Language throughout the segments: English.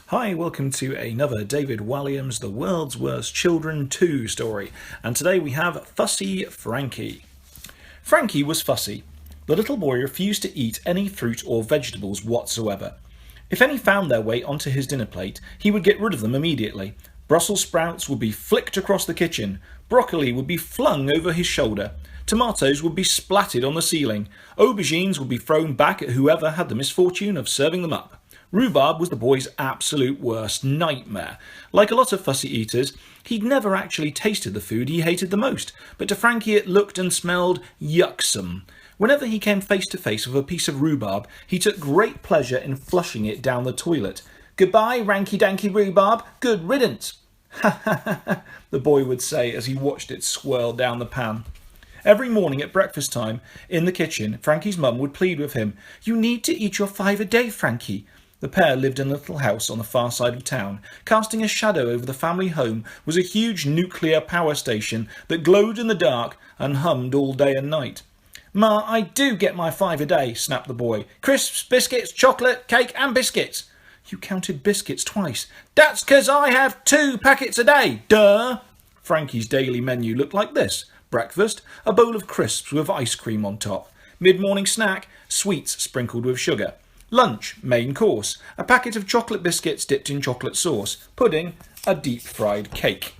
Hi, welcome to another David Walliams' The World's Worst Children 2 story. And today we have Fussy Frankie. Frankie was fussy. The little boy refused to eat any fruit or vegetables whatsoever. If any found their way onto his dinner plate, he would get rid of them immediately. Brussels sprouts would be flicked across the kitchen. Broccoli would be flung over his shoulder. Tomatoes would be splattered on the ceiling. Aubergines would be thrown back at whoever had the misfortune of serving them up. Rhubarb was the boy's absolute worst nightmare. Like a lot of fussy eaters, he'd never actually tasted the food he hated the most, but to Frankie it looked and smelled yucksome. Whenever he came face to face with a piece of rhubarb, he took great pleasure in flushing it down the toilet. "Goodbye, ranky-danky rhubarb, good riddance," "Ha ha ha ha," the boy would say as he watched it swirl down the pan. Every morning at breakfast time, in the kitchen, Frankie's mum would plead with him, "You need to eat your 5 a day, Frankie." The pair lived in a little house on the far side of town. Casting a shadow over the family home was a huge nuclear power station that glowed in the dark and hummed all day and night. "Ma, I do get my 5 a day," snapped the boy. "Crisps, biscuits, chocolate, cake and biscuits." "You counted biscuits twice." "That's 'cause I have 2 packets a day, duh." Frankie's daily menu looked like this. Breakfast, a bowl of crisps with ice cream on top. Mid-morning snack, sweets sprinkled with sugar. Lunch, main course, a packet of chocolate biscuits dipped in chocolate sauce. Pudding, a deep-fried cake.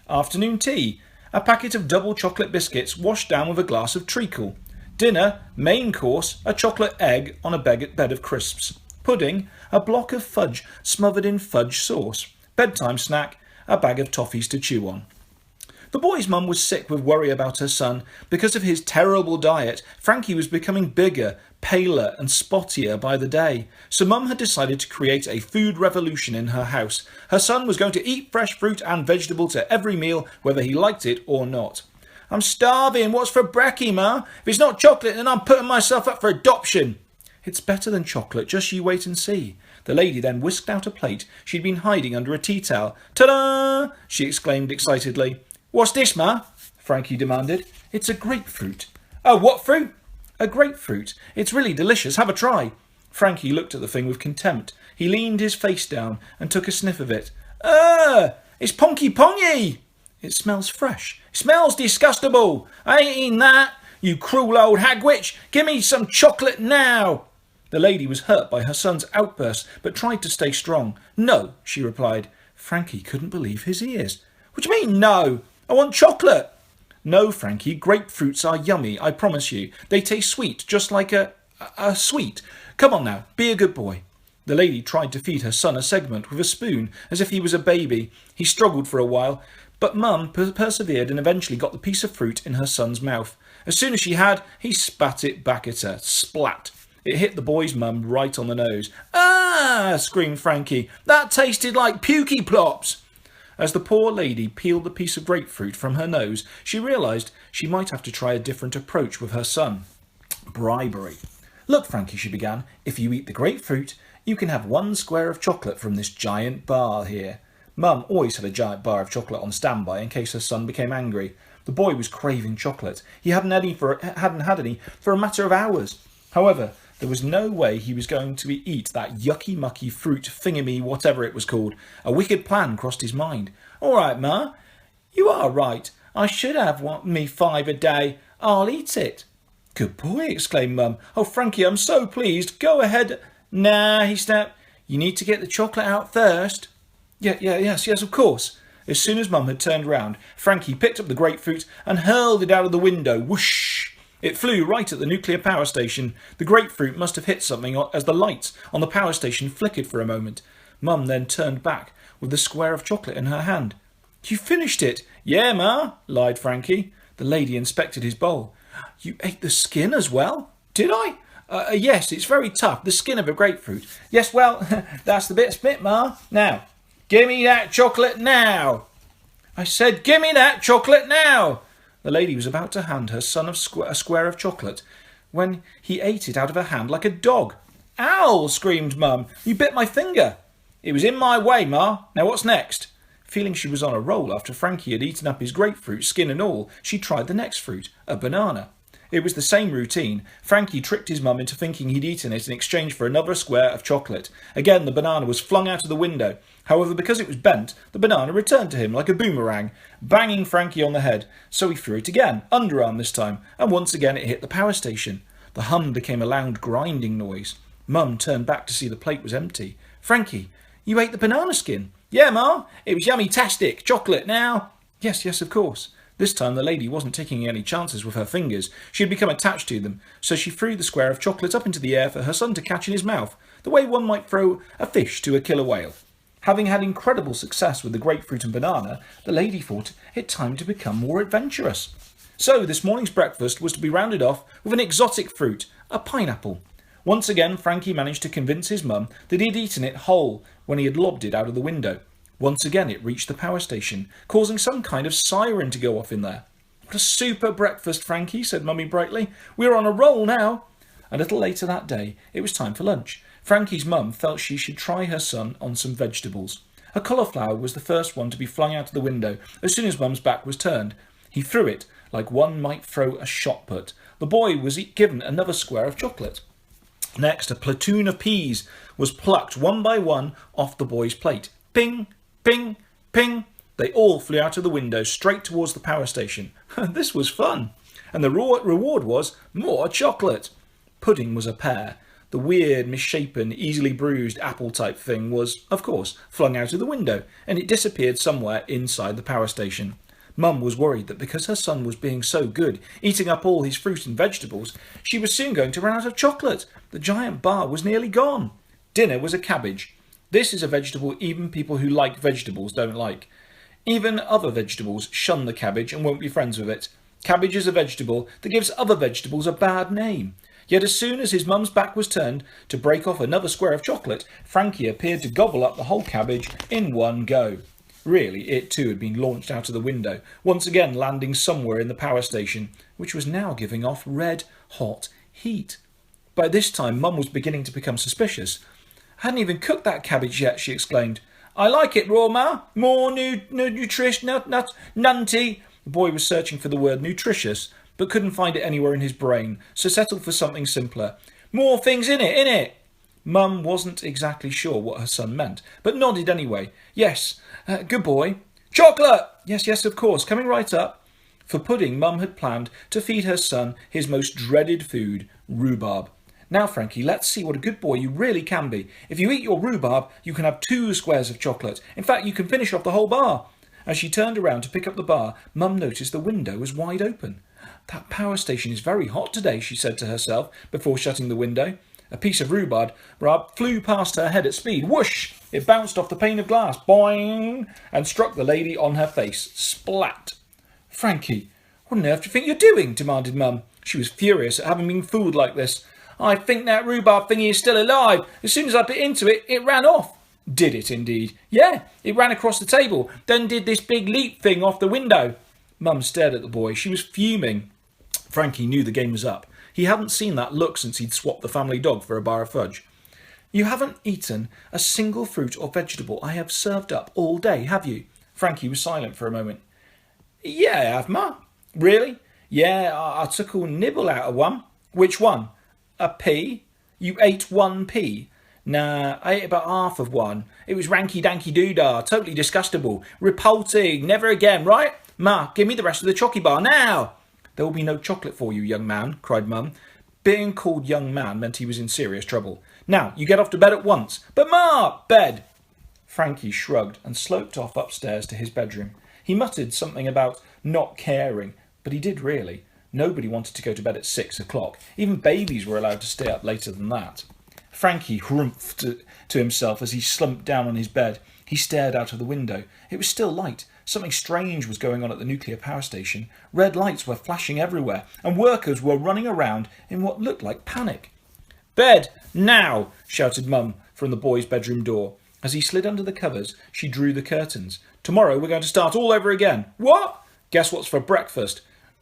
Afternoon tea, a packet of double chocolate biscuits washed down with a glass of treacle. Dinner, main course, a chocolate egg on a bed of crisps. Pudding, a block of fudge smothered in fudge sauce. Bedtime snack, a bag of toffees to chew on. The boy's mum was sick with worry about her son. Because of his terrible diet, Frankie was becoming bigger, paler and spottier by the day. So mum had decided to create a food revolution in her house. Her son was going to eat fresh fruit and vegetables at every meal, whether he liked it or not. "I'm starving. What's for brekkie, Ma? If it's not chocolate, then I'm putting myself up for adoption." "It's better than chocolate, just you wait and see." The lady then whisked out a plate she'd been hiding under a tea towel. "Ta-da!" she exclaimed excitedly. "What's this, Ma?" Frankie demanded. "It's a grapefruit." "Oh, what fruit?" "A grapefruit. It's really delicious. Have a try." Frankie looked at the thing with contempt. He leaned his face down and took a sniff of it. It's pongy. "It smells fresh." "Smells disgustable. I ain't eating that. You cruel old hagwitch. Give me some chocolate now." The lady was hurt by her son's outburst, but tried to stay strong. "No," she replied. Frankie couldn't believe his ears. "What do you mean, no? I want chocolate." "No, Frankie, grapefruits are yummy, I promise you. They taste sweet, just like a sweet. Come on now, be a good boy." The lady tried to feed her son a segment with a spoon, as if he was a baby. He struggled for a while, but Mum persevered and eventually got the piece of fruit in her son's mouth. As soon as she had, he spat it back at her. Splat! It hit the boy's mum right on the nose. "Ah!" screamed Frankie. "That tasted like pukey plops." As the poor lady peeled the piece of grapefruit from her nose, she realised she might have to try a different approach with her son. Bribery. "Look, Frankie," she began, "if you eat the grapefruit, you can have 1 square of chocolate from this giant bar here." Mum always had a giant bar of chocolate on standby in case her son became angry. The boy was craving chocolate. He hadn't had any for a matter of hours. However, there was no way he was going to eat that yucky-mucky fruit thingamy, whatever it was called. A wicked plan crossed his mind. "All right, Ma, you are right. I should have me 5 a day. I'll eat it." "Good boy," exclaimed Mum. "Oh, Frankie, I'm so pleased. Go ahead." "Nah," he snapped. "You need to get the chocolate out first." Yes, of course." As soon as Mum had turned round, Frankie picked up the grapefruit and hurled it out of the window. Whoosh! It flew right at the nuclear power station. The grapefruit must have hit something as the lights on the power station flickered for a moment. Mum then turned back with the square of chocolate in her hand. "You finished it?" "Yeah, Ma," lied Frankie. The lady inspected his bowl. "You ate the skin as well?" "Did I?" Yes, it's very tough, the skin of a grapefruit." "Yes, well, that's the bit split, Ma. Now, give me that chocolate now." "I said, give me that chocolate now." The lady was about to hand her son a square of chocolate when he ate it out of her hand like a dog. "Ow!" screamed Mum. "You bit my finger." "It was in my way, Ma. Now what's next?" Feeling she was on a roll after Frankie had eaten up his grapefruit, skin and all, she tried the next fruit, a banana. It was the same routine. Frankie tricked his mum into thinking he'd eaten it in exchange for another square of chocolate. Again, the banana was flung out of the window. However, because it was bent, the banana returned to him like a boomerang, banging Frankie on the head. So he threw it again, underarm this time, and once again it hit the power station. The hum became a loud grinding noise. Mum turned back to see the plate was empty. "Frankie, you ate the banana skin?" "Yeah, Ma, it was yummy-tastic. Chocolate now." Yes, of course. This time the lady wasn't taking any chances with her fingers. She had become attached to them, so she threw the square of chocolate up into the air for her son to catch in his mouth, the way one might throw a fish to a killer whale. Having had incredible success with the grapefruit and banana, the lady thought it time to become more adventurous. So this morning's breakfast was to be rounded off with an exotic fruit, a pineapple. Once again, Frankie managed to convince his mum that he had eaten it whole when he had lobbed it out of the window. Once again it reached the power station, causing some kind of siren to go off in there. "What a super breakfast, Frankie," said Mummy brightly. "We're on a roll now." A little later that day, it was time for lunch. Frankie's mum felt she should try her son on some vegetables. A cauliflower was the first one to be flung out of the window as soon as Mum's back was turned. He threw it like one might throw a shot put. The boy was given another square of chocolate. Next, a platoon of peas was plucked one by one off the boy's plate. Ping! Ping! Ping! They all flew out of the window straight towards the power station. This was fun. And the reward was more chocolate. Pudding was a pear. The weird, misshapen, easily bruised apple-type thing was, of course, flung out of the window, and it disappeared somewhere inside the power station. Mum was worried that because her son was being so good, eating up all his fruit and vegetables, she was soon going to run out of chocolate. The giant bar was nearly gone. Dinner was a cabbage. This is a vegetable even people who like vegetables don't like. Even other vegetables shun the cabbage and won't be friends with it. Cabbage is a vegetable that gives other vegetables a bad name. Yet as soon as his mum's back was turned to break off another square of chocolate, Frankie appeared to gobble up the whole cabbage in one go. Really, it too had been launched out of the window, once again landing somewhere in the power station, which was now giving off red-hot heat. By this time, Mum was beginning to become suspicious. "I hadn't even cooked that cabbage yet," she exclaimed. "I like it raw, Ma. More nutrition, nunty." The boy was searching for the word nutritious, but couldn't find it anywhere in his brain, so settled for something simpler. "More things in it." Mum wasn't exactly sure what her son meant, but nodded anyway. "Yes, good boy." "Chocolate!" Yes, of course, coming right up." For pudding, Mum had planned to feed her son his most dreaded food, rhubarb. "Now, Frankie, let's see what a good boy you really can be. If you eat your rhubarb, you can have 2 squares of chocolate. In fact, you can finish off the whole bar." As she turned around to pick up the bar, Mum noticed the window was wide open. "That power station is very hot today," she said to herself before shutting the window. A piece of rhubarb flew past her head at speed. Whoosh! It bounced off the pane of glass, boing, and struck the lady on her face. Splat! "Frankie, what on earth do you think you're doing?" demanded Mum. She was furious at having been fooled like this. "I think that rhubarb thingy is still alive. As soon as I bit into it, it ran off." "Did it indeed?" "Yeah, it ran across the table, then did this big leap thing off the window." Mum stared at the boy. She was fuming. Frankie knew the game was up. He hadn't seen that look since he'd swapped the family dog for a bar of fudge. "You haven't eaten a single fruit or vegetable I have served up all day, have you?" Frankie was silent for a moment. "Yeah, I have, Ma." "Really?" "Yeah, I took a nibble out of one." "Which one?" "A pea." "You ate one pea?" "Nah, I ate about half of one. It was ranky-danky-doodah, totally disgustable. Repulsing, never again, right? Ma, give me the rest of the chocky bar now." "There will be no chocolate for you, young man," cried Mum. Being called young man meant he was in serious trouble. "Now, you get off to bed at once." "But Ma, bed." Frankie shrugged and sloped off upstairs to his bedroom. He muttered something about not caring, but he did really. Nobody wanted to go to bed at 6 o'clock. Even babies were allowed to stay up later than that. Frankie hrumphed to himself as he slumped down on his bed. He stared out of the window. It was still light. Something strange was going on at the nuclear power station. Red lights were flashing everywhere, and workers were running around in what looked like panic. "Bed, now!" shouted Mum from the boy's bedroom door. As he slid under the covers, she drew the curtains. "Tomorrow we're going to start all over again." "What?" "Guess what's for breakfast?"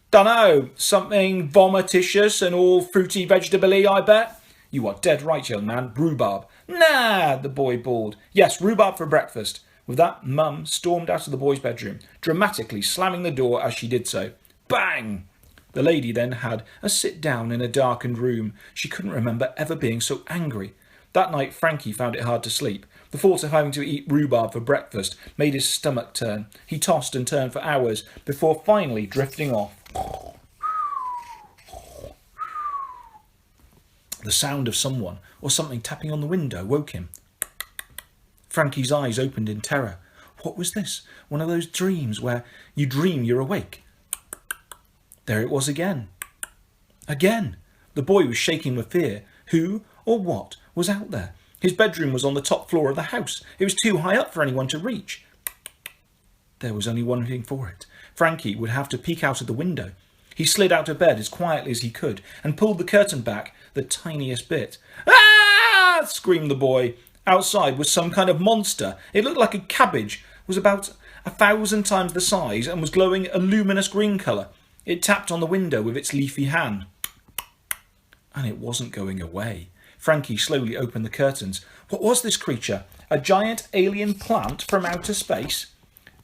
"Dunno, something vomititious and all fruity vegetable-y, I bet." "You are dead right, young man. Rhubarb." "Nah," the boy bawled. "Yes, rhubarb for breakfast." With that, Mum stormed out of the boy's bedroom, dramatically slamming the door as she did so. Bang! The lady then had a sit down in a darkened room. She couldn't remember ever being so angry. That night Frankie found it hard to sleep. The thought of having to eat rhubarb for breakfast made his stomach turn. He tossed and turned for hours before finally drifting off. The sound of someone or something tapping on the window woke him. Frankie's eyes opened in terror. What was this? One of those dreams where you dream you're awake. There it was again. Again. The boy was shaking with fear. Who or what was out there? His bedroom was on the top floor of the house. It was too high up for anyone to reach. There was only one thing for it. Frankie would have to peek out of the window. He slid out of bed as quietly as he could and pulled the curtain back the tiniest bit. "Ah!" screamed the boy. Outside was some kind of monster. It looked like a cabbage, was about 1,000 times the size and was glowing a luminous green colour. It tapped on the window with its leafy hand. And it wasn't going away. Frankie slowly opened the curtains. What was this creature? A giant alien plant from outer space?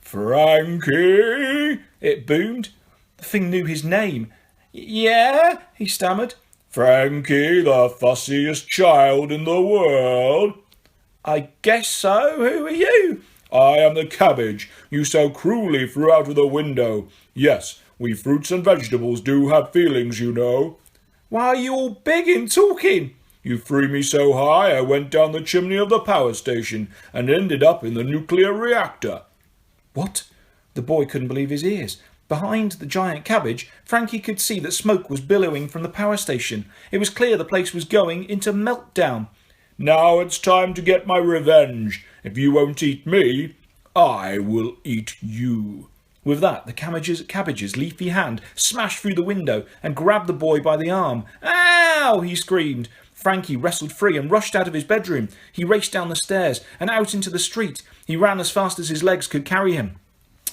"Frankie!" it boomed. The thing knew his name. "Yeah?" he stammered. "Frankie, the fussiest child in the world." "I guess so. Who are you?" "I am the cabbage you so cruelly threw out of the window. Yes, we fruits and vegetables do have feelings, you know." "Why are you all big and talking?" "You threw me so high I went down the chimney of the power station and ended up in the nuclear reactor." What? The boy couldn't believe his ears. Behind the giant cabbage, Frankie could see that smoke was billowing from the power station. It was clear the place was going into meltdown. "Now it's time to get my revenge. If you won't eat me, I will eat you." With that, the cabbage's leafy hand smashed through the window and grabbed the boy by the arm. "Ow!" he screamed. Frankie wrestled free and rushed out of his bedroom. He raced down the stairs and out into the street. He ran as fast as his legs could carry him.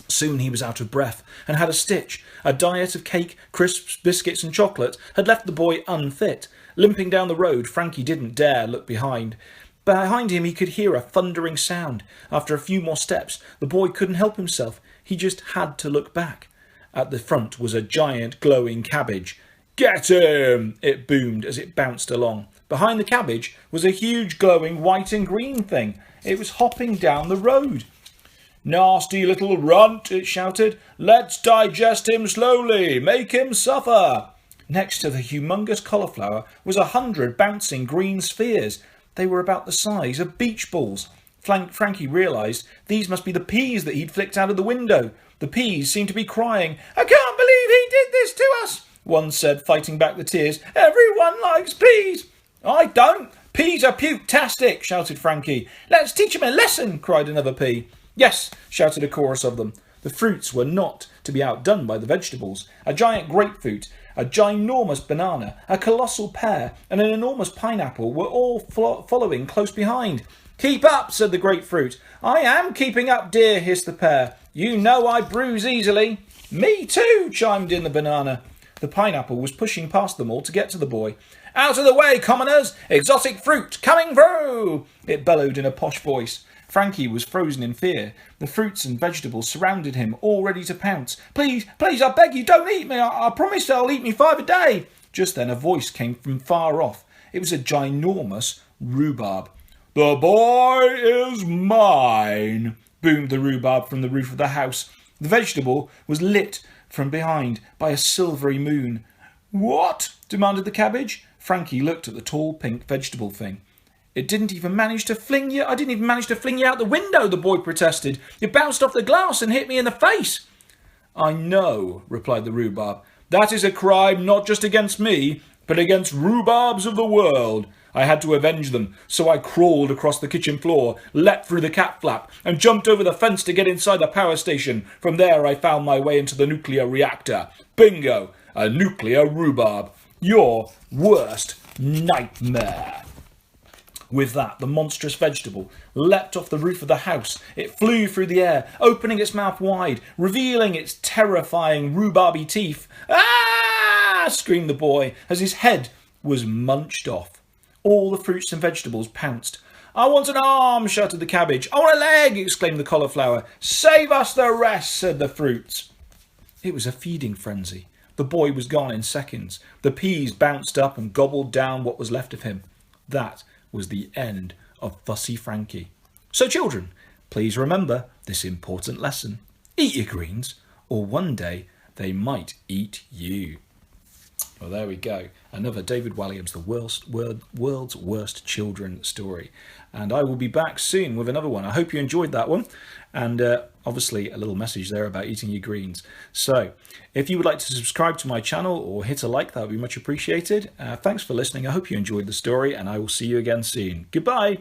Soon he was out of breath and had a stitch. A diet of cake, crisps, biscuits and chocolate had left the boy unfit. Limping down the road, Frankie didn't dare look behind. Behind him he could hear a thundering sound. After a few more steps, the boy couldn't help himself. He just had to look back. At the front was a giant glowing cabbage. "Get him!" it boomed as it bounced along. Behind the cabbage was a huge glowing white and green thing. It was hopping down the road. "Nasty little runt," it shouted. "Let's digest him slowly. Make him suffer." Next to the humongous cauliflower was 100 bouncing green spheres. They were about the size of beach balls. Frankie realised these must be the peas that he'd flicked out of the window. The peas seemed to be crying. "I can't believe he did this to us," one said, fighting back the tears. "Everyone likes peas." "I don't. Peas are puke-tastic," shouted Frankie. "Let's teach him a lesson," cried another pea. "Yes," shouted a chorus of them. The fruits were not to be outdone by the vegetables. A giant grapefruit, a ginormous banana, a colossal pear, and an enormous pineapple were all following close behind. "Keep up," said the grapefruit. "I am keeping up, dear," hissed the pear. "You know I bruise easily." "Me too," chimed in the banana. The pineapple was pushing past them all to get to the boy. "Out of the way, commoners! Exotic fruit coming through!" it bellowed in a posh voice. Frankie was frozen in fear. The fruits and vegetables surrounded him, all ready to pounce. "Please, please, I beg you, don't eat me. I promise they'll eat me 5 a day." Just then a voice came from far off. It was a ginormous rhubarb. "The boy is mine," boomed the rhubarb from the roof of the house. The vegetable was lit from behind by a silvery moon. "What?" demanded the cabbage. Frankie looked at the tall pink vegetable thing. I didn't even manage to fling you out the window," the boy protested. "You bounced off the glass and hit me in the face." "I know," replied the rhubarb. "That is a crime not just against me, but against rhubarbs of the world. I had to avenge them, so I crawled across the kitchen floor, leapt through the cat flap, and jumped over the fence to get inside the power station. From there I found my way into the nuclear reactor. Bingo! A nuclear rhubarb. Your worst nightmare." With that, the monstrous vegetable leapt off the roof of the house. It flew through the air, opening its mouth wide, revealing its terrifying rhubarby teeth. "Ah!" screamed the boy as his head was munched off. All the fruits and vegetables pounced. "I want an arm," shouted the cabbage. "I want a leg," exclaimed the cauliflower. "Save us the rest," said the fruits. It was a feeding frenzy. The boy was gone in seconds. The peas bounced up and gobbled down what was left of him. That was the end of Fussy Frankie. So children, please remember this important lesson. Eat your greens, or one day they might eat you. Well, there we go. Another David Walliams, the world's worst children story. And I will be back soon with another one. I hope you enjoyed that one. And obviously a little message there about eating your greens. So if you would like to subscribe to my channel or hit a like, that would be much appreciated. Thanks for listening. I hope you enjoyed the story, and I will see you again soon. Goodbye.